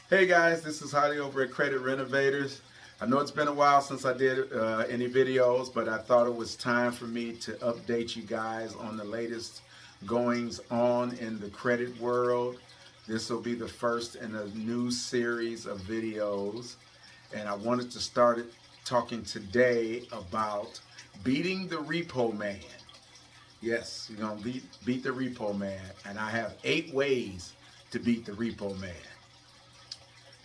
Hey guys, this is Holly over at Credit Renovators. I know it's been a while since I did any videos, but I thought it was time for me to update you guys on the latest goings on in the credit world. This will be the first in a new series of videos, and I wanted to start talking today about beating the Repo-Man. Yes, you're going to beat the Repo-Man, and I have 8 ways to beat the Repo-Man.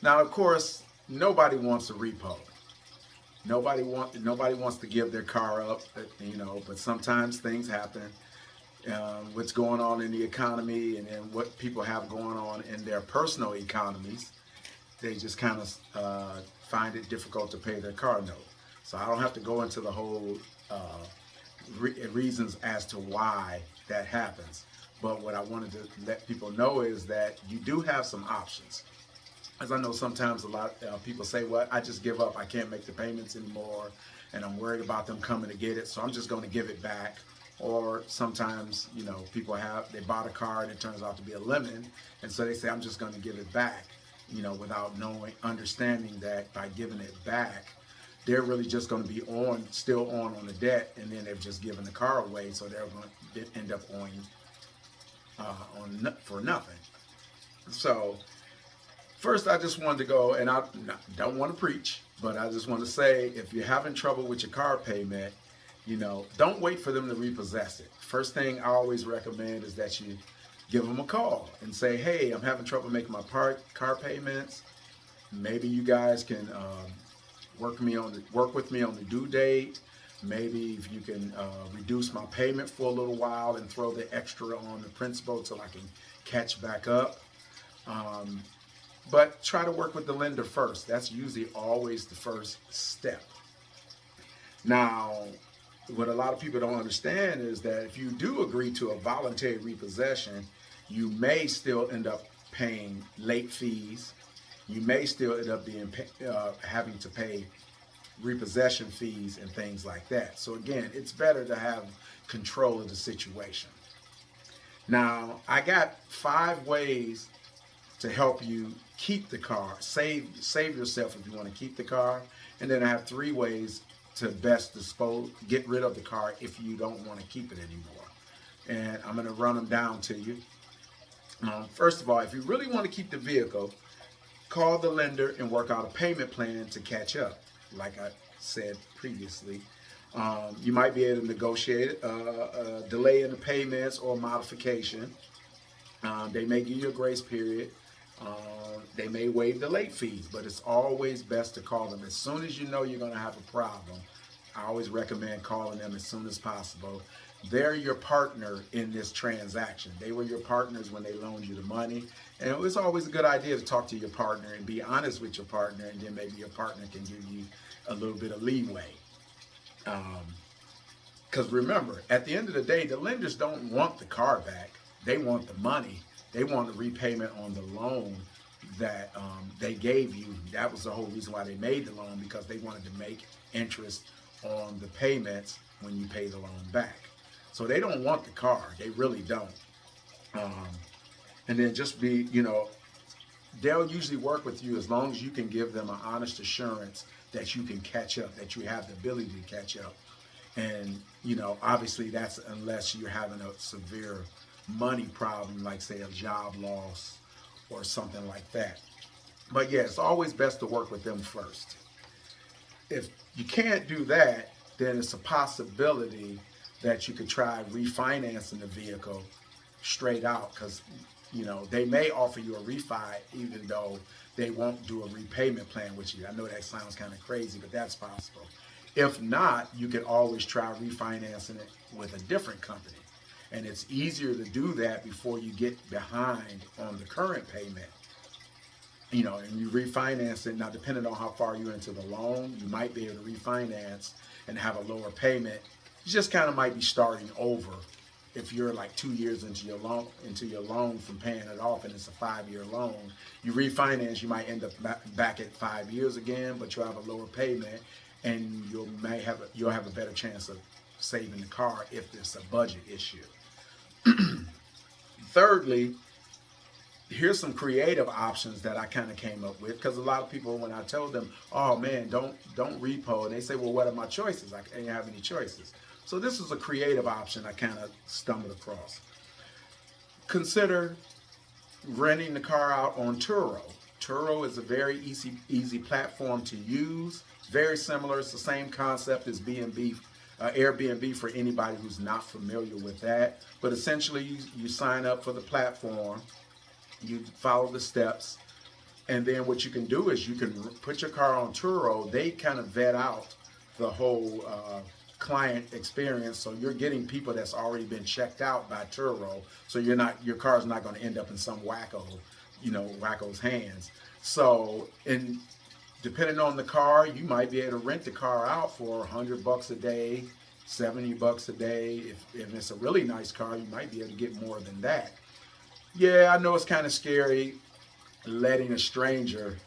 Now, of course, nobody wants a repo. Nobody wants to give their car up, but sometimes things happen. What's going on in the economy and then what people have going on in their personal economies, they just kind of find it difficult to pay their car note. So I don't have to go into the whole reasons as to why that happens. But what I wanted to let people know is that you do have some options. As I know sometimes a lot of people say, well, I just give up. I can't make the payments anymore, and I'm worried about them coming to get it, so I'm just going to give it back. Or sometimes, people they bought a car and it turns out to be a lemon, and so they say, I'm just going to give it back, without understanding that by giving it back, they're really just going to be still on the debt, and then they've just given the car away, so they're going to end up owing for nothing. So first, I just wanted to go, and I don't want to preach, but I just want to say, if you're having trouble with your car payment, don't wait for them to repossess it. First thing I always recommend is that you give them a call and say, hey, I'm having trouble making my car payments. Maybe you guys can work with me on the due date. Maybe if you can reduce my payment for a little while and throw the extra on the principal till I can catch back up. But try to work with the lender first. That's usually always the first step. Now, what a lot of people don't understand is that if you do agree to a voluntary repossession, you may still end up paying late fees. You may still end up having to pay repossession fees and things like that. So again, it's better to have control of the situation. Now, I got 5 ways to help you keep the car, save yourself if you want to keep the car, and then I have 3 ways to best get rid of the car if you don't want to keep it anymore. And I'm going to run them down to you. First of all, if you really want to keep the vehicle, call the lender and work out a payment plan to catch up. Like I said previously, you might be able to negotiate a delay in the payments or modification. They may give you a grace period. They may waive the late fees, but it's always best to call them as soon as you know you're going to have a problem. I always recommend calling them as soon as possible. They're your partner in this transaction. They were your partners when they loaned you the money, and it was always a good idea to talk to your partner and be honest with your partner, and then maybe your partner can give you a little bit of leeway. Because remember, at the end of the day, the lenders don't want the car back. They want the money. They want the repayment on the loan that they gave you. That was the whole reason why they made the loan, because they wanted to make interest on the payments when you pay the loan back. So they don't want the car. They really don't. And then just they'll usually work with you as long as you can give them an honest assurance that you can catch up, that you have the ability to catch up. And, obviously that's unless you're having a severe money problem, like say a job loss or something like that. But yeah, it's always best to work with them first. If you can't do that, then it's a possibility that you could try refinancing the vehicle straight out, because they may offer you a refi even though they won't do a repayment plan with you. I know that sounds kind of crazy, but that's possible. If not, you can always try refinancing it with a different company. And it's easier to do that before you get behind on the current payment. And you refinance it. Now, depending on how far you're into the loan, you might be able to refinance and have a lower payment. You just kind of might be starting over if you're like 2 years into your loan from paying it off, and it's a 5-year loan. You refinance, you might end up back at 5 years again, but you'll have a lower payment, and you'll have a better chance of saving the car if there's a budget issue. Thirdly, here's some creative options that I kind of came up with, because a lot of people, when I told them, oh man, don't repo, and they say, well, what are my choices? I can't have any choices. So this is a creative option I kind of stumbled across. Consider renting the car out on Turo. Turo is a very easy platform to use. Very similar. It's the same concept as B&B, Airbnb, for anybody who's not familiar with that. But essentially, you sign up for the platform, you follow the steps, and then what you can do is you can put your car on Turo. They kind of vet out the whole client experience, so you're getting people that's already been checked out by Turo. So your car's not going to end up in some wacko's hands. So, depending on the car, you might be able to rent the car out for $100 a day, $70 a day. If it's a really nice car, you might be able to get more than that. Yeah, I know it's kind of scary letting a stranger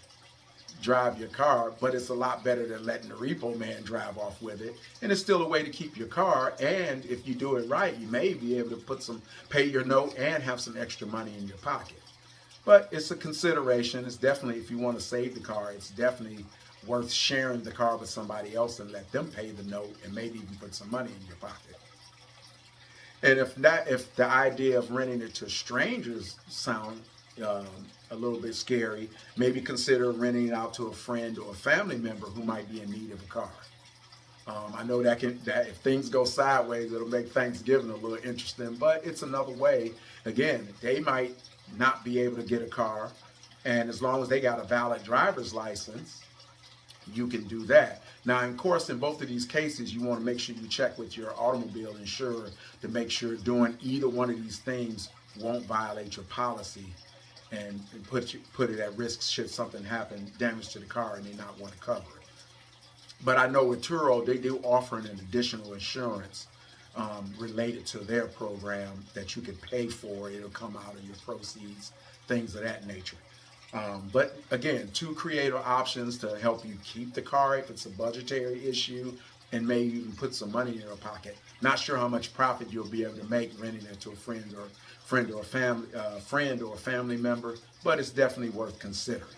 drive your car, but it's a lot better than letting the Repo-Man drive off with it. And it's still a way to keep your car. And if you do it right, you may be able to pay your note and have some extra money in your pocket. But it's a consideration. It's definitely, if you want to save the car, it's definitely worth sharing the car with somebody else and let them pay the note and maybe even put some money in your pocket. And if the idea of renting it to strangers sound a little bit scary, maybe consider renting it out to a friend or a family member who might be in need of a car. I know that if things go sideways, it'll make Thanksgiving a little interesting, but it's another way. Again, they might not be able to get a car, and as long as they got a valid driver's license, you can do that. Now, of course, in both of these cases, you want to make sure you check with your automobile insurer to make sure doing either one of these things won't violate your policy and put it at risk should something happen, damage to the car, and they not want to cover it. But I know with Turo, they do offer an additional insurance related to their program that you could pay for. It'll come out of your proceeds, things of that nature. But again, two creative options to help you keep the car if it's a budgetary issue, and maybe even put some money in your pocket. Not sure how much profit you'll be able to make renting it to a friend or a family member, but it's definitely worth considering.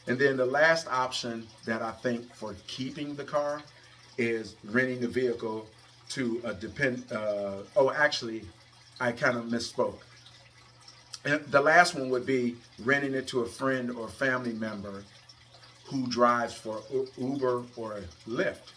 And then the last option that I think for keeping the car is renting the vehicle to a actually, I kind of misspoke. And the last one would be renting it to a friend or family member who drives for Uber or Lyft.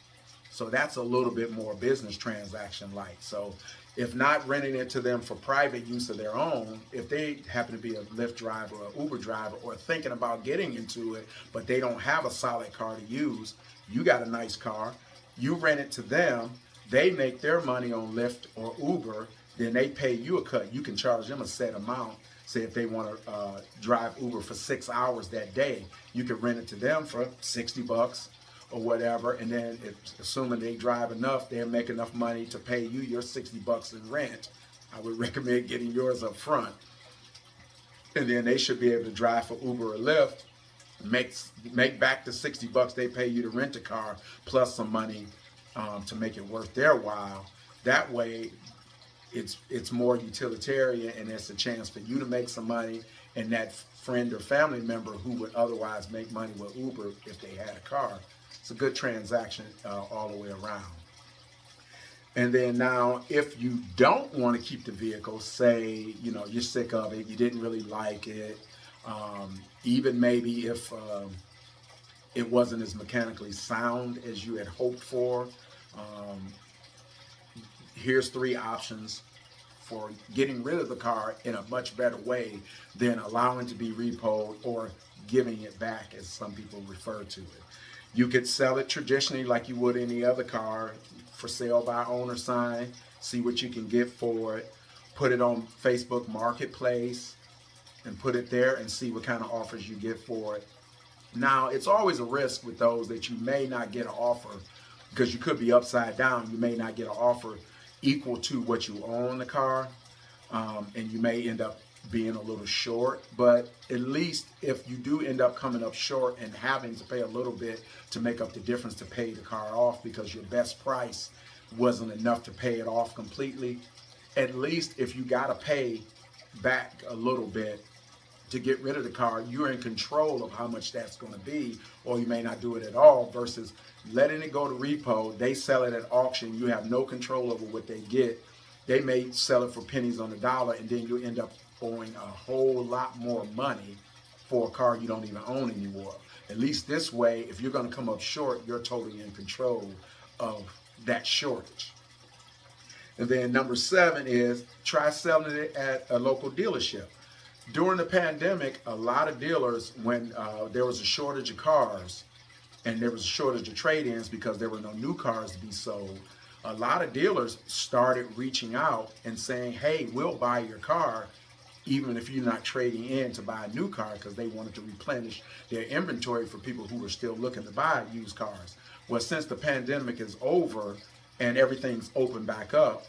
So that's a little bit more business transaction like. So if not renting it to them for private use of their own, if they happen to be a Lyft driver or Uber driver or thinking about getting into it, but they don't have a solid car to use, you got a nice car, you rent it to them, they make their money on Lyft or Uber, then they pay you a cut. You can charge them a set amount. Say if they want to drive Uber for 6 hours that day, you can rent it to them for $60 or whatever, and then assuming they drive enough, they'll make enough money to pay you your $60 in rent. I would recommend getting yours up front, and then they should be able to drive for Uber or Lyft, make back the $60 they pay you to rent a car, plus some money to make it worth their while. That way, it's more utilitarian, and it's a chance for you to make some money, and that friend or family member who would otherwise make money with Uber if they had a car. It's a good transaction all the way around. And then now, if you don't want to keep the vehicle, say, you're sick of it, you didn't really like it, even maybe if it wasn't as mechanically sound as you had hoped for, here's 3 options for getting rid of the car in a much better way than allowing it to be repoed or giving it back, as some people refer to it. You could sell it traditionally like you would any other car, for sale by owner sign, see what you can get for it, put it on Facebook Marketplace and put it there and see what kind of offers you get for it. Now, it's always a risk with those that you may not get an offer, because you could be upside down. You may not get an offer equal to what you own the car, and you may end up being a little short. But at least if you do end up coming up short and having to pay a little bit to make up the difference to pay the car off because your best price wasn't enough to pay it off completely, at least if you got to pay back a little bit to get rid of the car, you're in control of how much that's going to be, or you may not do it at all, versus letting it go to repo. They sell it at auction. You have no control over what they get. They may sell it for pennies on the dollar, and then you end up owing a whole lot more money for a car you don't even own anymore. At least this way, if you're going to come up short, you're totally in control of that shortage. And then number 7 is try selling it at a local dealership. During the pandemic, a lot of dealers, when there was a shortage of cars and there was a shortage of trade-ins because there were no new cars to be sold, a lot of dealers started reaching out and saying, hey, we'll buy your car even if you're not trading in to buy a new car, because they wanted to replenish their inventory for people who were still looking to buy used cars. Well, since the pandemic is over and everything's opened back up,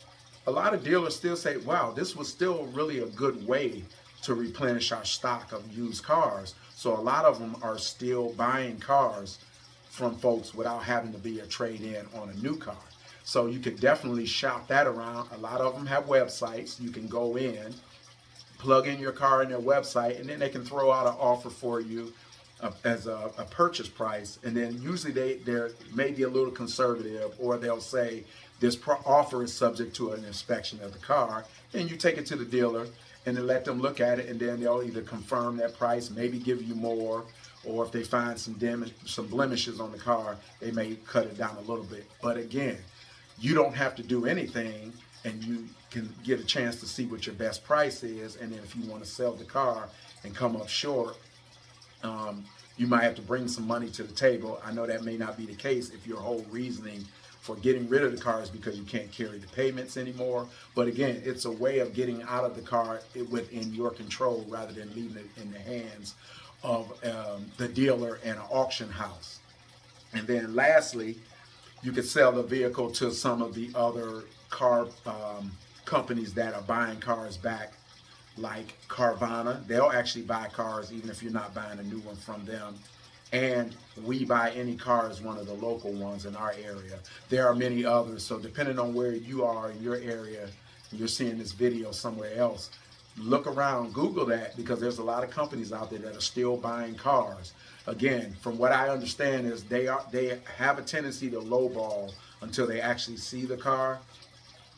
a lot of dealers still say, wow, this was still really a good way to replenish our stock of used cars. So a lot of them are still buying cars from folks without having to be a trade-in on a new car. So you could definitely shop that around. A lot of them have websites. You can go in, plug in your car in their website, and then they can throw out an offer for you as a purchase price. And then usually they're maybe a little conservative, or they'll say this offer is subject to an inspection of the car, and you take it to the dealer and then let them look at it, and then they'll either confirm that price, maybe give you more, or if they find some blemishes on the car, they may cut it down a little bit. But again, you don't have to do anything, and you can get a chance to see what your best price is. And then if you want to sell the car and come up short, you might have to bring some money to the table. I know that may not be the case if your whole reasoning for getting rid of the car is because you can't carry the payments anymore. But again, it's a way of getting out of the car within your control rather than leaving it in the hands of the dealer and an auction house. And then lastly, you could sell the vehicle to some of the other car companies that are buying cars back, like Carvana. They'll actually buy cars even if you're not buying a new one from them. And We Buy Any Car is one of the local ones in our area. There are many others, so depending on where you are in your area, you're seeing this video somewhere else, look around, Google that, because there's a lot of companies out there that are still buying cars. Again, from what I understand is they have a tendency to lowball until they actually see the car.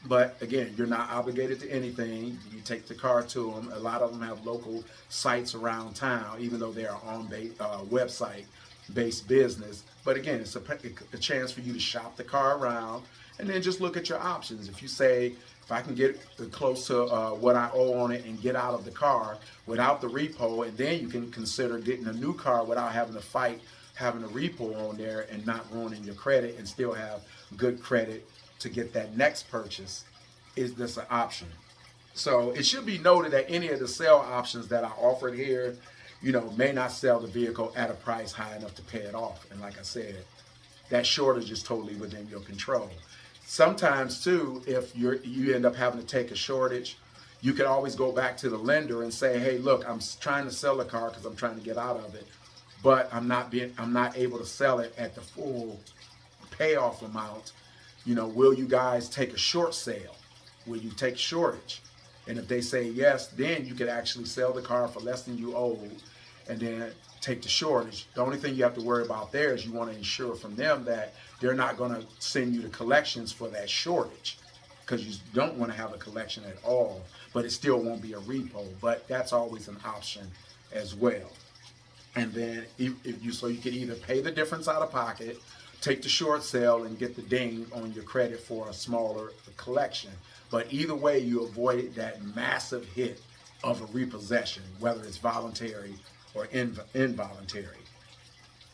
But again, you're not obligated to anything. You take the car to them. A lot of them have local sites around town, even though they're on website-based business. But again, it's a chance for you to shop the car around and then just look at your options. If you say, if I can get close to what I owe on it and get out of the car without the repo, and then you can consider getting a new car without having to fight having a repo on there and not ruining your credit, and still have good credit to get that next purchase, is this an option. So it should be noted that any of the sale options that I offered here, may not sell the vehicle at a price high enough to pay it off. And like I said, that shortage is totally within your control. Sometimes too, if you end up having to take a shortage, you can always go back to the lender and say, hey, look, I'm trying to sell the car because I'm trying to get out of it, but I'm not able to sell it at the full payoff amount. Will you guys take a short sale? Will you take shortage? And if they say yes, then you could actually sell the car for less than you owed and then take the shortage. The only thing you have to worry about there is you want to ensure from them that they're not going to send you the collections for that shortage, because you don't want to have a collection at all, but it still won't be a repo. But that's always an option as well. And then so you can either pay the difference out of pocket, take the short sale, and get the ding on your credit for a smaller collection. But either way, you avoid that massive hit of a repossession, whether it's voluntary or involuntary,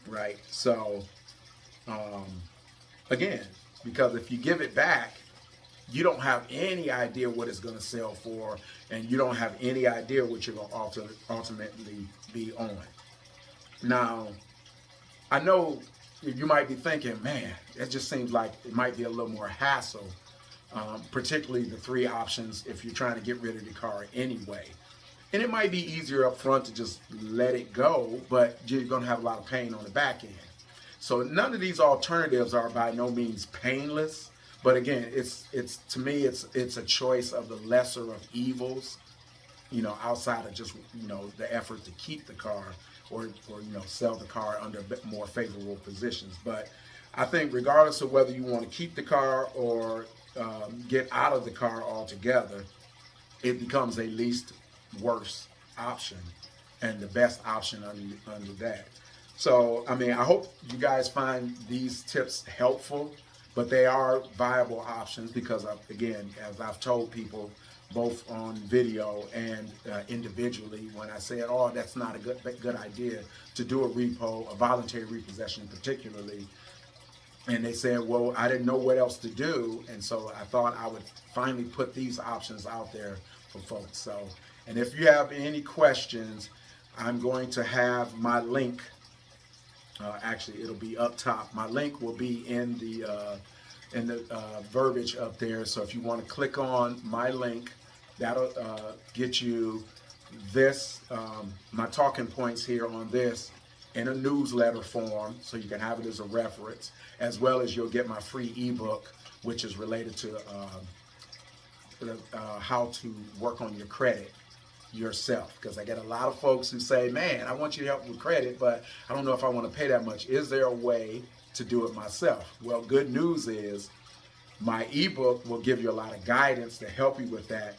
right? So, again, because if you give it back, you don't have any idea what it's going to sell for, and you don't have any idea what you're going to ultimately be on. Now, I know you might be thinking, man, it just seems like it might be a little more hassle, particularly the 3 options if you're trying to get rid of the car anyway. And it might be easier up front to just let it go, but you're going to have a lot of pain on the back end. So none of these alternatives are by no means painless, but again, it's to me, it's a choice of the lesser of evils. you know, outside of just, you know, the effort to keep the car or you know, sell the car under a bit more favorable positions. But I think regardless of whether you want to keep the car or get out of the car altogether, it becomes a least worst option and the best option under that. So, I mean, I hope you guys find these tips helpful, but they are viable options because, again, as I've told people, both on video and individually, when I said, oh, that's not a good idea to do a repo, a voluntary repossession particularly, and they said, well, I didn't know what else to do, and so I thought I would finally put these options out there for folks. So, and if you have any questions, I'm going to have my link. Actually, it'll be up top. My link will be in the verbiage up there. So if you want to click on my link, that'll get you this, my talking points here on this in a newsletter form, so you can have it as a reference, as well as you'll get my free ebook, which is related to how to work on your credit yourself. Because I get a lot of folks who say, man, I want you to help with credit, but I don't know if I want to pay that much. Is there a way to do it myself? Well, good news is my ebook will give you a lot of guidance to help you with that.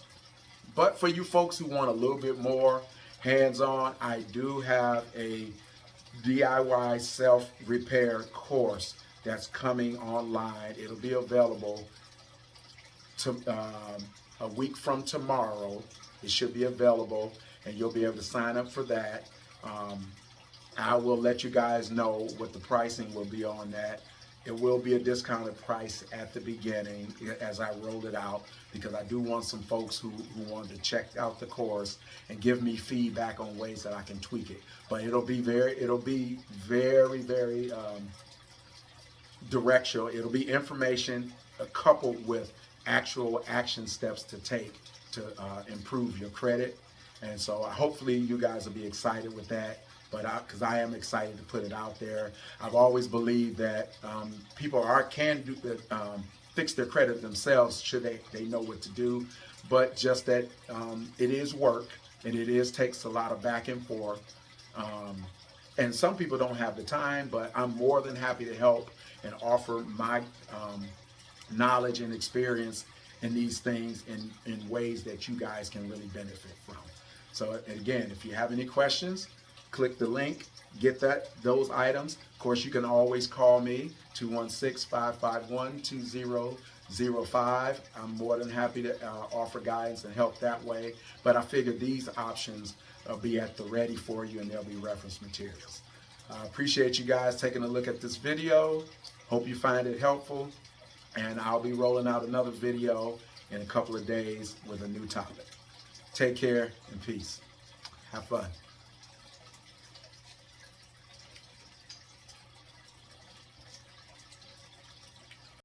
But for you folks who want a little bit more hands-on, I do have a DIY self-repair course that's coming online. It'll be available to, a week from tomorrow. It should be available, and you'll be able to sign up for that. I will let you guys know what the pricing will be on that. It will be a discounted price at the beginning as I roll it out, because I do want some folks who want to check out the course and give me feedback on ways that I can tweak it. But it'll be very directional. It'll be information coupled with actual action steps to take to improve your credit. And so hopefully you guys will be excited with that. But because I am excited to put it out there. I've always believed that people can fix their credit themselves should they know what to do. But just that it is work, and takes a lot of back and forth. And some people don't have the time, but I'm more than happy to help and offer my knowledge and experience in these things in ways that you guys can really benefit from. So again, if you have any questions, click the link, get those items. Of course, you can always call me, 216-551-2005. I'm more than happy to offer guidance and help that way. But I figured these options will be at the ready for you, and they'll be reference materials. I appreciate you guys taking a look at this video. Hope you find it helpful. And I'll be rolling out another video in a couple of days with a new topic. Take care and peace. Have fun.